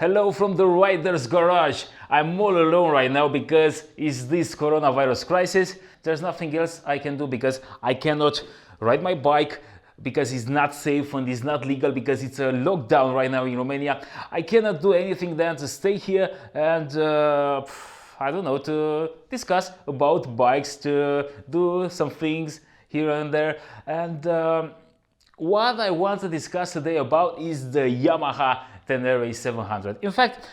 Hello from the rider's garage. I'm all alone right now because it's this coronavirus crisis. There's nothing else I can do because I cannot ride my bike because it's not safe and it's not legal because it's a lockdown right now in Romania. I cannot do anything than to stay here and I don't know, to discuss about bikes, to do some things here and there. And what I want to discuss today about is the Yamaha Tenere 700. In fact,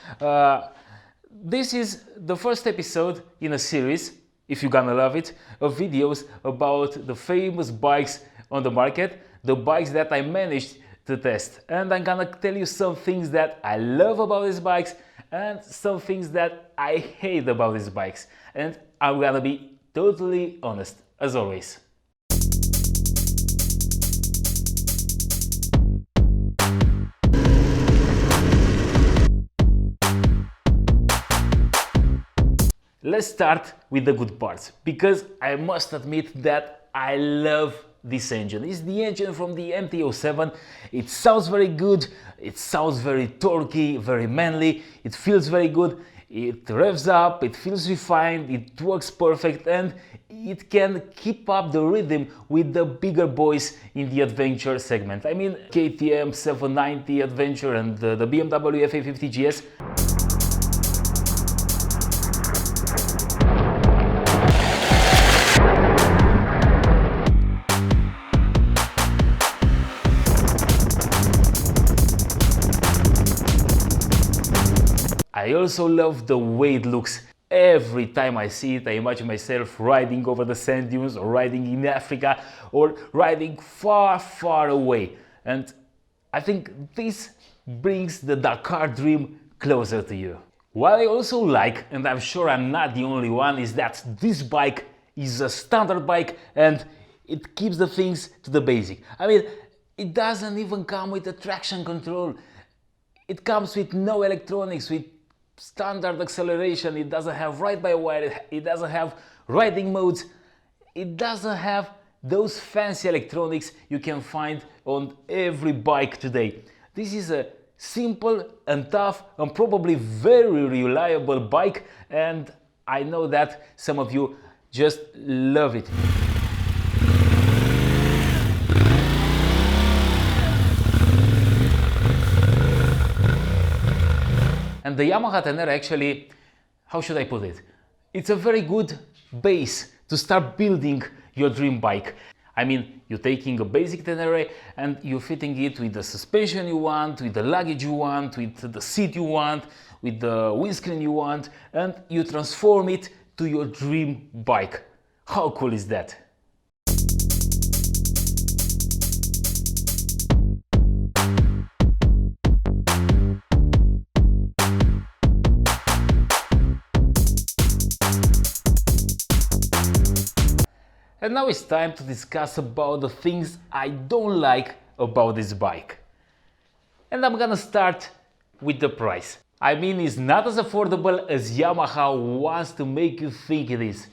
this is the first episode in a series, if you're gonna love it, of videos about the famous bikes on the market, the bikes that I managed to test. And I'm gonna tell you some things that I love about these bikes and some things that I hate about these bikes. And I'm gonna be totally honest, as always. Let's start with the good parts, because I must admit that I love this engine. It's the engine from the MT-07. It sounds very good, it sounds very torquey, very manly, it feels very good, it revs up, it feels refined, it works perfect, and it can keep up the rhythm with the bigger boys in the adventure segment. I mean KTM 790 Adventure and the BMW FA50 GS. I also love the way it looks. Every time I see it, I imagine myself riding over the sand dunes or riding in Africa or riding far, far away. And I think this brings the Dakar dream closer to you. What I also like, and I'm sure I'm not the only one, is that this bike is a standard bike and it keeps the things to the basic. I mean, it doesn't even come with a traction control. It comes with no electronics, with standard acceleration. It doesn't have ride-by-wire, it doesn't have riding modes, it doesn't have those fancy electronics you can find on every bike today. This is a simple and tough and probably very reliable bike, and I know that some of you just love it. And the Yamaha Tenere actually, how should I put it? It's a very good base to start building your dream bike. I mean, you're taking a basic Tenere and you're fitting it with the suspension you want, with the luggage you want, with the seat you want, with the windscreen you want, and you transform it to your dream bike. How cool is that? And now it's time to discuss about the things I don't like about this bike. And I'm gonna start with the price. I mean, it's not as affordable as Yamaha wants to make you think it is.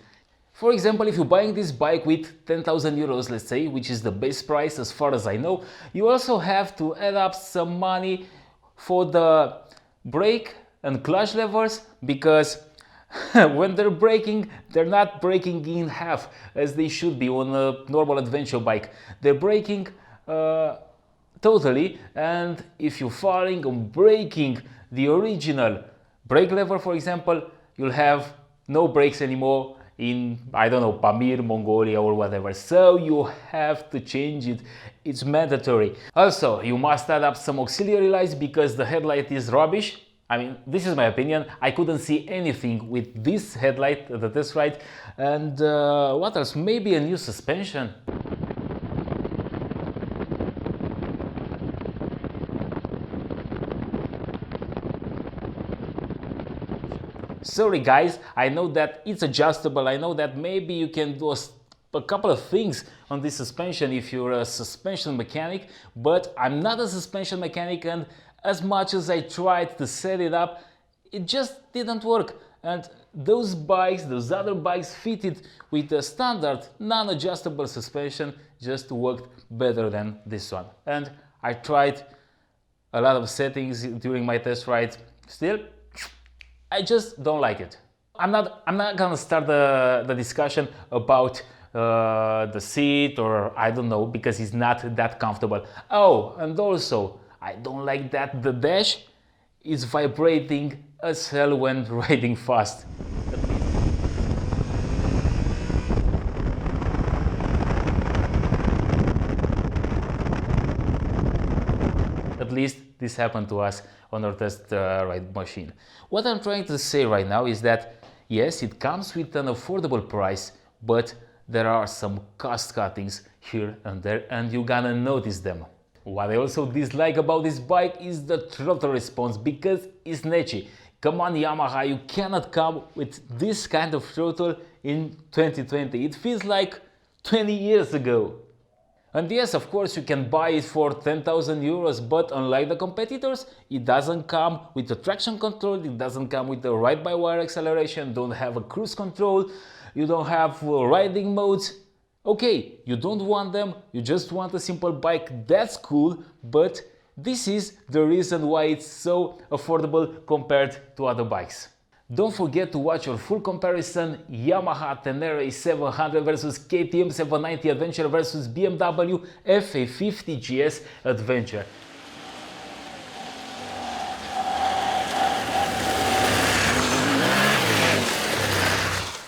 For example, if you're buying this bike with 10,000 euros, let's say, which is the base price as far as I know, you also have to add up some money for the brake and clutch levers, because when they're braking, they're not braking in half as they should be on a normal adventure bike. They're braking totally, and if you're falling and breaking the original brake lever, for example, you'll have no brakes anymore in, I don't know, Pamir, Mongolia or whatever. So you have to change it. It's mandatory. Also, you must add up some auxiliary lights because the headlight is rubbish. I mean, this is my opinion. I couldn't see anything with this headlight at the test ride. And what else? Maybe a new suspension. Sorry guys, I know that it's adjustable. I know that maybe you can do a couple of things on this suspension if you're a suspension mechanic, but I'm not a suspension mechanic, and as much as I tried to set it up, it just didn't work. And those bikes, those other bikes fitted with a standard non-adjustable suspension just worked better than this one. And I tried a lot of settings during my test ride Still, I just don't like it. I'm not gonna start the discussion about the seat, or I don't know, because it's not that comfortable. Oh, and also, I don't like that the dash is vibrating as hell when riding fast. At least this happened to us on our test ride machine. What I'm trying to say right now is that yes, it comes with an affordable price, but there are some cost cuttings here and there, and you're gonna notice them. What I also dislike about this bike is the throttle response, because it's netchy. Come on Yamaha, you cannot come with this kind of throttle in 2020. It feels like 20 years ago. And yes, of course, you can buy it for 10,000 euros, but unlike the competitors, it doesn't come with the traction control, it doesn't come with the ride-by-wire acceleration, don't have a cruise control, you don't have riding modes. Okay, you don't want them, you just want a simple bike, that's cool, but this is the reason why it's so affordable compared to other bikes. Don't forget to watch your full comparison: Yamaha Tenere 700 versus KTM 790 Adventure versus BMW FA50 GS Adventure.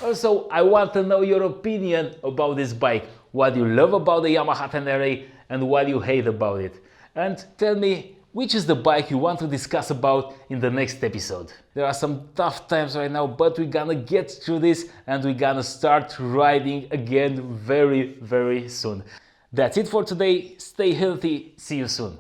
Also, I want to know your opinion about this bike. What you love about the Yamaha Tenere and what you hate about it. And tell me which is the bike you want to discuss about in the next episode. There are some tough times right now, but we're gonna get through this and we're gonna start riding again very, very soon. That's it for today. Stay healthy. See you soon.